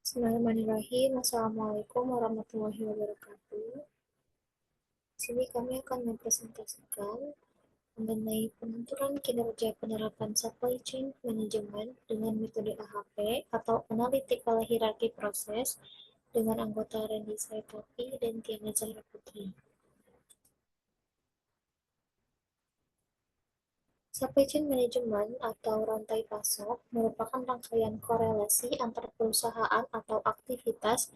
Bismillahirrahmanirrahim. Assalamualaikum warahmatullahi wabarakatuh. Di sini kami akan mempresentasikan mengenai pengaturan kinerja penerapan supply chain management dengan metode AHP atau Analytical Hierarchy Process dengan anggota Randy Saitopi dan Tiana Zahra Putri. Supply chain management atau rantai pasok merupakan rangkaian korelasi antar perusahaan atau aktivitas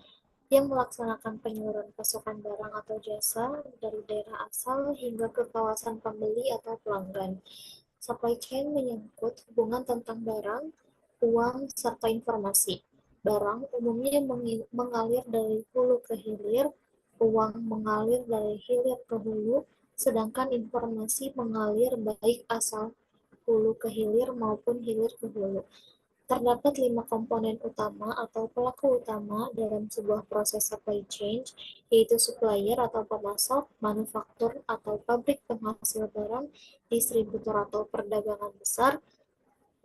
yang melaksanakan penyaluran pasokan barang atau jasa dari daerah asal hingga ke kawasan pembeli atau pelanggan. Supply chain menyangkut hubungan tentang barang, uang, serta informasi. Barang umumnya mengalir dari hulu ke hilir, uang mengalir dari hilir ke hulu, sedangkan informasi mengalir baik asal hulu ke hilir maupun hilir ke hulu. Terdapat 5 komponen utama atau pelaku utama dalam sebuah proses supply chain, yaitu supplier atau pemasok, manufaktur atau pabrik penghasil barang, distributor atau perdagangan besar,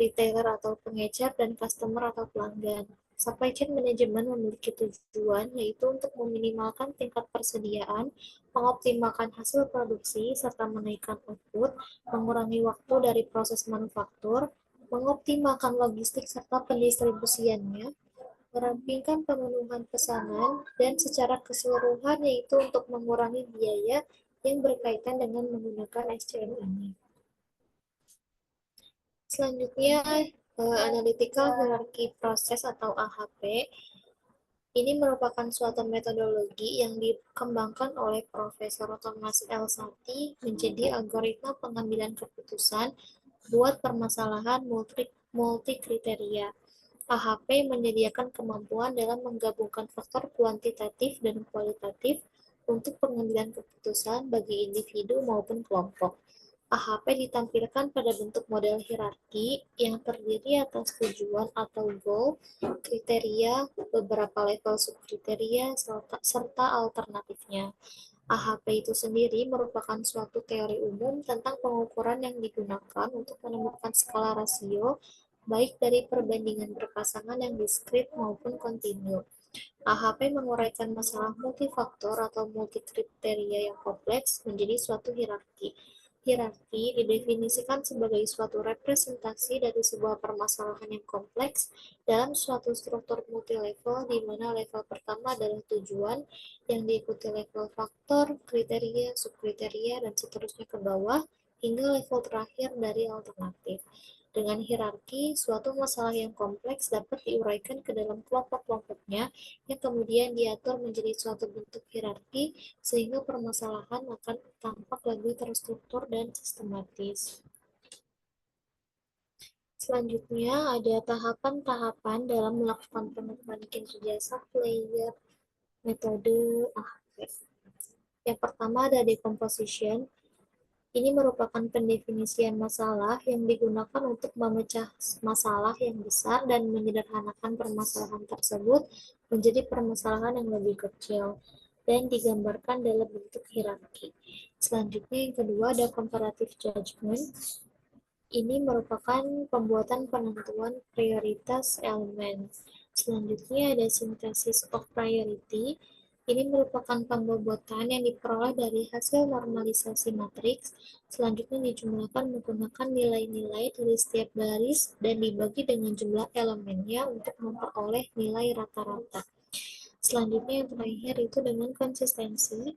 retailer atau pengecer, dan customer atau pelanggan. Supply chain management memiliki tujuan yaitu untuk meminimalkan tingkat persediaan, mengoptimalkan hasil produksi, serta menaikkan output, mengurangi waktu dari proses manufaktur, mengoptimalkan logistik serta pendistribusiannya, merampingkan pemenuhan pesanan, dan secara keseluruhan yaitu untuk mengurangi biaya yang berkaitan dengan menggunakan SCM ini. Selanjutnya, Analytical Hierarchy Process atau AHP. Ini merupakan suatu metodologi yang dikembangkan oleh Profesor Thomas L. Sati menjadi algoritma pengambilan keputusan buat permasalahan multi kriteria. AHP menyediakan kemampuan dalam menggabungkan faktor kuantitatif dan kualitatif untuk pengambilan keputusan bagi individu maupun kelompok. AHP ditampilkan pada bentuk model hierarki yang terdiri atas tujuan atau goal, kriteria, beberapa level subkriteria, serta alternatifnya. AHP itu sendiri merupakan suatu teori umum tentang pengukuran yang digunakan untuk menemukan skala rasio, baik dari perbandingan berpasangan yang diskrit maupun kontinu. AHP menguraikan masalah multifaktor atau multikriteria yang kompleks menjadi suatu hierarki. Hierarki didefinisikan sebagai suatu representasi dari sebuah permasalahan yang kompleks dalam suatu struktur multilevel di mana level pertama adalah tujuan yang diikuti level faktor, kriteria, subkriteria, dan seterusnya ke bawah hingga level terakhir dari alternatif. Dengan hierarki, suatu masalah yang kompleks dapat diuraikan ke dalam kelompok-kelompoknya yang kemudian diatur menjadi suatu bentuk hierarki sehingga permasalahan akan tampak lebih terstruktur dan sistematis. Selanjutnya ada tahapan-tahapan dalam melakukan penemuan kinerja supplier metode AHP. Yang pertama ada decomposition. Ini merupakan pendefinisian masalah yang digunakan untuk memecah masalah yang besar dan menyederhanakan permasalahan tersebut menjadi permasalahan yang lebih kecil dan digambarkan dalam bentuk hierarki. Selanjutnya yang kedua ada comparative judgment. Ini merupakan pembuatan penentuan prioritas elemen. Selanjutnya ada synthesis of priority. Ini merupakan pembobotan yang diperoleh dari hasil normalisasi matriks. Selanjutnya dijumlahkan menggunakan nilai-nilai dari setiap baris dan dibagi dengan jumlah elemennya untuk memperoleh nilai rata-rata. Selanjutnya yang terakhir itu dengan konsistensi.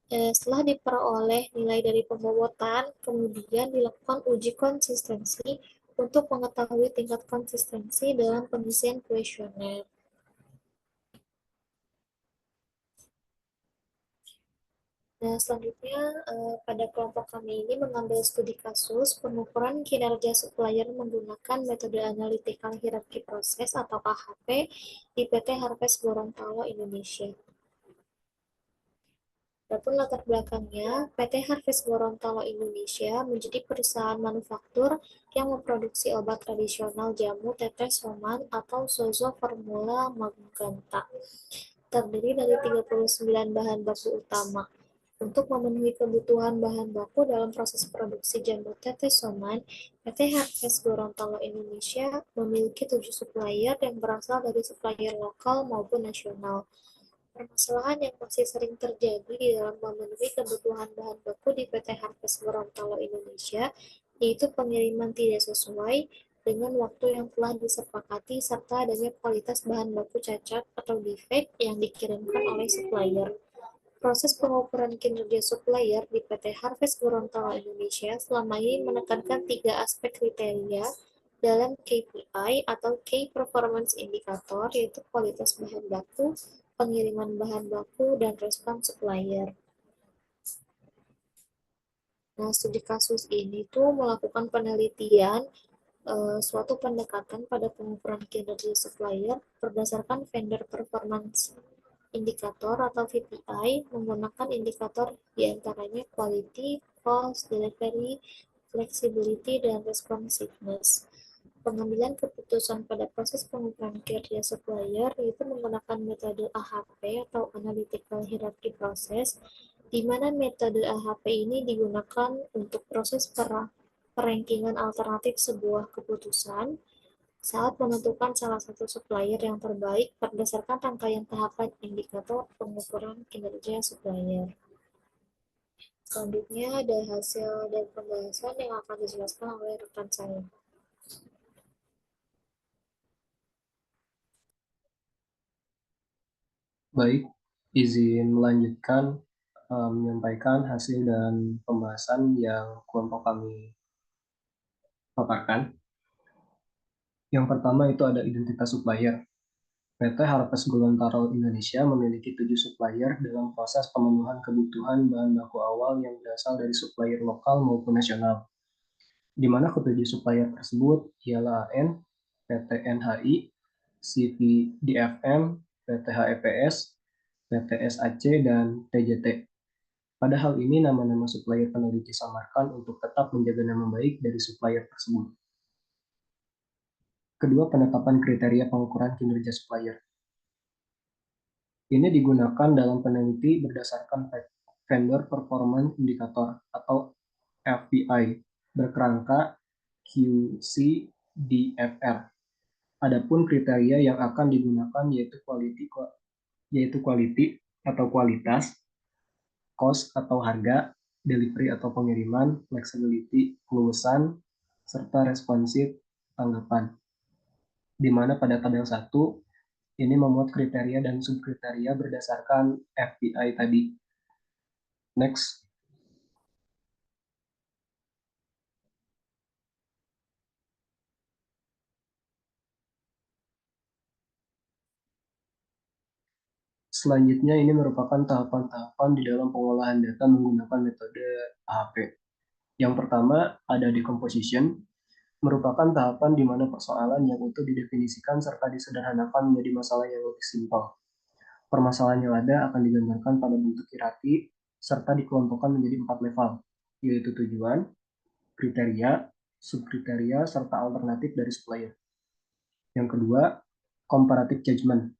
Setelah diperoleh nilai dari pembobotan, kemudian dilakukan uji konsistensi untuk mengetahui tingkat konsistensi dalam pengisian kuesioner. Nah, selanjutnya pada kelompok kami ini mengambil studi kasus pengukuran kinerja supplier menggunakan metode Analytical Hierarchy Process atau AHP di PT Harvest Gorontalo, Indonesia. Adapun latar belakangnya, PT Harvest Gorontalo Indonesia menjadi perusahaan manufaktur yang memproduksi obat tradisional jamu tetes Roman atau Sozo Formula Magenta. Terdiri dari 39 bahan baku utama. Untuk memenuhi kebutuhan bahan baku dalam proses produksi jambu tetesoman, PT Harvest Gorontalo Indonesia memiliki 7 supplier yang berasal dari supplier lokal maupun nasional. Permasalahan yang masih sering terjadi di dalam memenuhi kebutuhan bahan baku di PT Harvest Gorontalo Indonesia, yaitu pengiriman tidak sesuai dengan waktu yang telah disepakati serta adanya kualitas bahan baku cacat atau defect yang dikirimkan oleh supplier. Proses pengukuran kinerja supplier di PT Harvest Gorontalo Indonesia selama ini menekankan 3 aspek kriteria dalam KPI atau Key Performance Indicator, yaitu kualitas bahan baku, pengiriman bahan baku, dan respon supplier. Nah, studi kasus ini tuh melakukan penelitian suatu pendekatan pada pengukuran kinerja supplier berdasarkan vendor performance indikator atau VPI menggunakan indikator diantaranya quality, cost, delivery, flexibility, dan responsiveness. Pengambilan keputusan pada proses pengukuran kinerja supplier yaitu menggunakan metode AHP atau Analytical Hierarchy Process, di mana metode AHP ini digunakan untuk proses perankingan alternatif sebuah keputusan saat menentukan salah satu supplier yang terbaik berdasarkan rangkaian tahapan indikator pengukuran kinerja supplier. Selanjutnya ada hasil dan pembahasan yang akan dijelaskan oleh rekan saya. Baik, izin melanjutkan menyampaikan hasil dan pembahasan yang kelompok kami paparkan. Yang pertama itu ada identitas supplier. PT Harvest Gorontalo Indonesia memiliki 7 supplier dalam proses pemenuhan kebutuhan bahan baku awal yang berasal dari supplier lokal maupun nasional, di mana ketujuh supplier tersebut ialah AN, PT NHI, CV DFM, PT HEPS, PT SAC, dan TJT. Pada hal ini, nama-nama supplier peneliti disamarkan untuk tetap menjaga nama baik dari supplier tersebut. Kedua, penetapan kriteria pengukuran kinerja supplier. Ini digunakan dalam peneliti berdasarkan Vendor Performance Indicator atau FPI berkerangka QCDFR. Adapun kriteria yang akan digunakan yaitu quality atau kualitas, cost atau harga, delivery atau pengiriman, flexibility, kelulusan, serta responsif tanggapan. Di mana pada tabel 1 ini memuat kriteria dan subkriteria berdasarkan FPI tadi. Next. Selanjutnya ini merupakan tahapan-tahapan di dalam pengolahan data menggunakan metode AHP. Yang pertama ada decomposition, merupakan tahapan di mana persoalan yang utuh didefinisikan serta disederhanakan menjadi masalah yang lebih simpel. Permasalahan yang ada akan digambarkan pada bentuk hierarki serta dikelompokkan menjadi 4 level, yaitu tujuan, kriteria, subkriteria, serta alternatif dari supplier. Yang kedua, comparative judgment.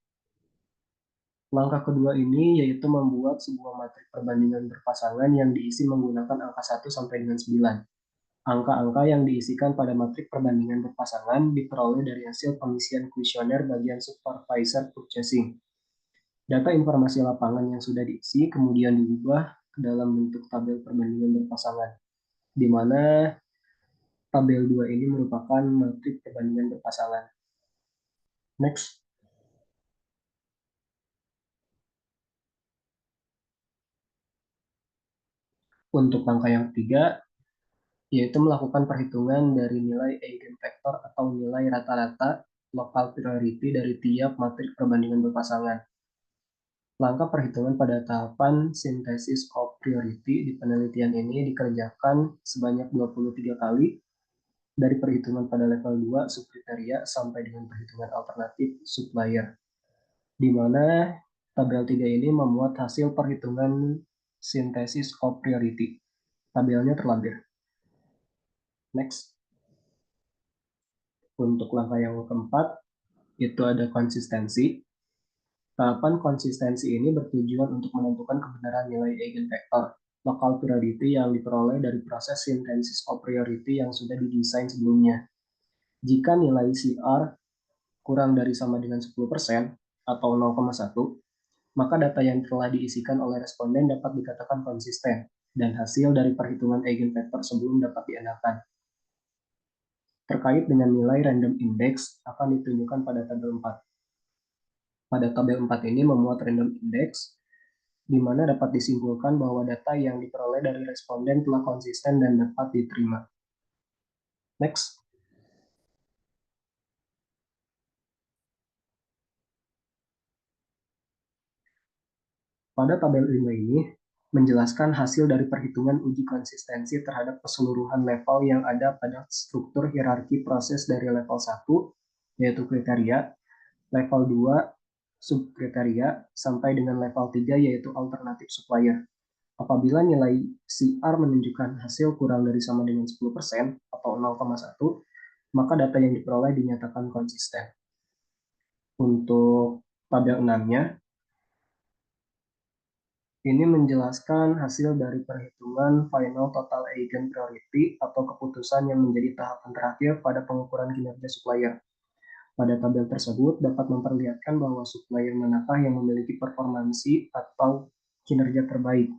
Langkah kedua ini yaitu membuat sebuah matrik perbandingan berpasangan yang diisi menggunakan angka 1 sampai dengan 9. Angka-angka yang diisikan pada matrik perbandingan berpasangan diperoleh dari hasil pengisian kuesioner bagian supervisor purchasing. Data informasi lapangan yang sudah diisi kemudian diubah ke dalam bentuk tabel perbandingan berpasangan, di mana tabel 2 ini merupakan matrik perbandingan berpasangan. Next. Untuk langkah yang ketiga, yaitu melakukan perhitungan dari nilai eigenvector atau nilai rata-rata local priority dari tiap matrik perbandingan berpasangan. Langkah perhitungan pada tahapan synthesis of priority di penelitian ini dikerjakan sebanyak 23 kali dari perhitungan pada level 2 subkriteria sampai dengan perhitungan alternatif supplier, di mana tabel 3 ini memuat hasil perhitungan synthesis of priority. Tabelnya terlampir. Next. Untuk langkah yang keempat, itu ada konsistensi. Tahapan konsistensi ini bertujuan untuk menentukan kebenaran nilai eigenvector local priority yang diperoleh dari proses synthesis of priority yang sudah didesain sebelumnya. Jika nilai CR kurang dari sama dengan 10% atau 0,1, maka data yang telah diisikan oleh responden dapat dikatakan konsisten, dan hasil dari perhitungan eigenvector sebelum dapat diandalkan. Terkait dengan nilai random index akan ditunjukkan pada tabel 4. Pada tabel 4 ini memuat random index, di mana dapat disimpulkan bahwa data yang diperoleh dari responden telah konsisten dan dapat diterima. Next. Pada tabel 5 ini menjelaskan hasil dari perhitungan uji konsistensi terhadap keseluruhan level yang ada pada struktur hierarki proses dari level 1, yaitu kriteria, level 2, subkriteria, sampai dengan level 3, yaitu alternatif supplier. Apabila nilai CR menunjukkan hasil kurang dari sama dengan 10% atau 0,1, maka data yang diperoleh dinyatakan konsisten. Untuk tabel 6-nya, ini menjelaskan hasil dari perhitungan final total eigen priority atau keputusan yang menjadi tahapan terakhir pada pengukuran kinerja supplier. Pada tabel tersebut dapat memperlihatkan bahwa supplier manakah yang memiliki performansi atau kinerja terbaik,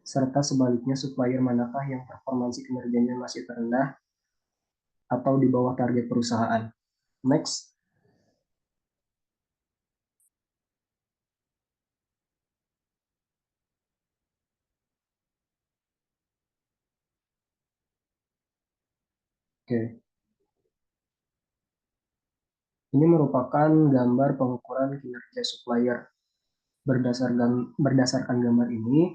serta sebaliknya supplier manakah yang performansi kinerjanya masih terendah atau di bawah target perusahaan. Next. Oke. Ini merupakan gambar pengukuran kinerja supplier. Berdasarkan gambar ini,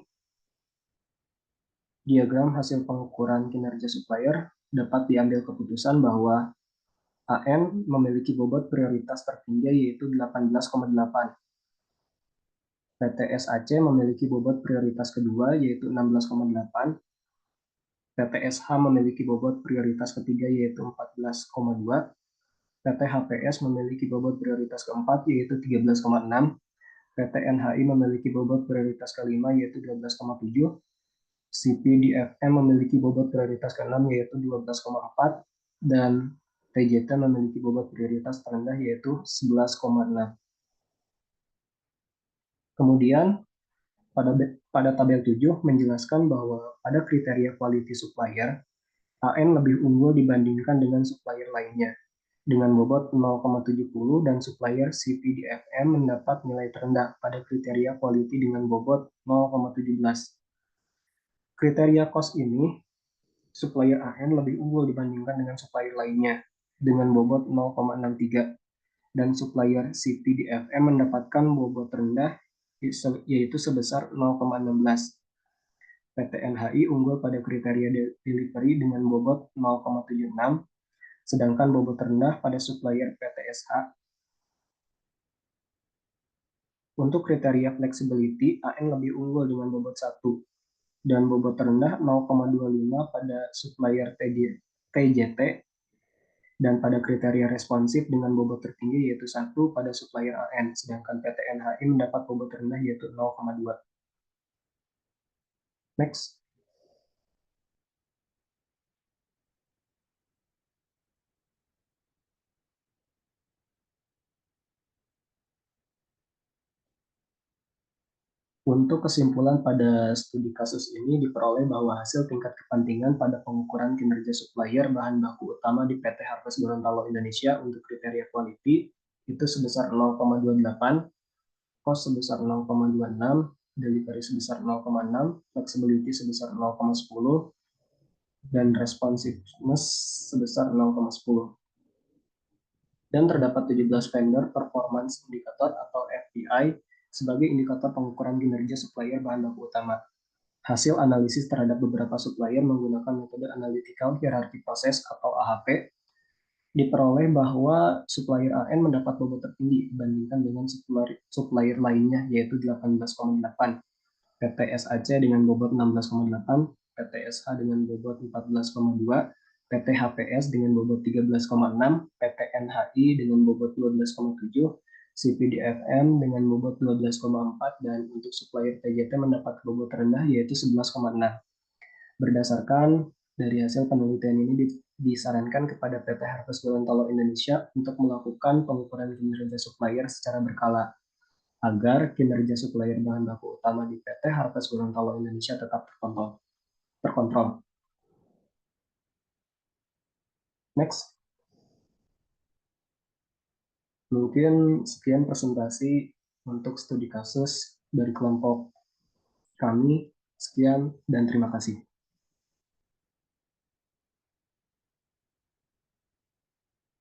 diagram hasil pengukuran kinerja supplier dapat diambil keputusan bahwa AN memiliki bobot prioritas tertinggi yaitu 18,8. PT SAC memiliki bobot prioritas kedua yaitu 16,8. PT SH memiliki bobot prioritas ketiga yaitu 14,2. PT HPS memiliki bobot prioritas keempat yaitu 13,6. PT NHI memiliki bobot prioritas kelima yaitu 12,7. CPDFM memiliki bobot prioritas ke-6 yaitu 12,4 dan TJT memiliki bobot prioritas terendah yaitu 11,6. Kemudian pada tabel 7 menjelaskan bahwa pada kriteria quality supplier, AN lebih unggul dibandingkan dengan supplier lainnya dengan bobot 0,70 dan supplier CPDFM mendapat nilai terendah pada kriteria quality dengan bobot 0,17. Kriteria cost ini supplier AN lebih unggul dibandingkan dengan supplier lainnya dengan bobot 0,63 dan supplier CPDFM mendapatkan bobot rendah yaitu sebesar 0,16. PT NHI unggul pada kriteria delivery dengan bobot 0,76, sedangkan bobot rendah pada supplier PT SH. Untuk kriteria flexibility, AN lebih unggul dengan bobot 1 dan bobot rendah 0,25 pada supplier TJT dan pada kriteria responsif dengan bobot tertinggi yaitu 1 pada supplier AN, sedangkan PT NHI mendapat bobot rendah yaitu 0,2. Next. Untuk kesimpulan pada studi kasus ini diperoleh bahwa hasil tingkat kepentingan pada pengukuran kinerja supplier bahan baku utama di PT Harvest Gorontalo Indonesia untuk kriteria quality itu sebesar 0,28, cost sebesar 0,26, delivery sebesar 0,6, flexibility sebesar 0,10, dan responsiveness sebesar 0,10. Dan terdapat 17 vendor performance indicator atau FPI sebagai indikator pengukuran kinerja supplier bahan baku utama. Hasil analisis terhadap beberapa supplier menggunakan metode analytical hierarchy process atau AHP diperoleh bahwa supplier AN mendapat bobot tertinggi dibandingkan dengan supplier lainnya yaitu 18,8, PT SAC dengan bobot 16,8, PT SH dengan bobot 14,2, PT HPS dengan bobot 13,6, PT NHI dengan bobot 12,7, CPDFM dengan bobot 12,4 dan untuk supplier TJT mendapat bobot rendah yaitu 11,6. Berdasarkan dari hasil penelitian ini disarankan kepada PT Harvest Gorontalo Indonesia untuk melakukan pengukuran kinerja supplier secara berkala agar kinerja supplier bahan baku utama di PT Harvest Gorontalo Indonesia tetap terkontrol. Next. Mungkin sekian presentasi untuk studi kasus dari kelompok kami. Sekian dan terima kasih.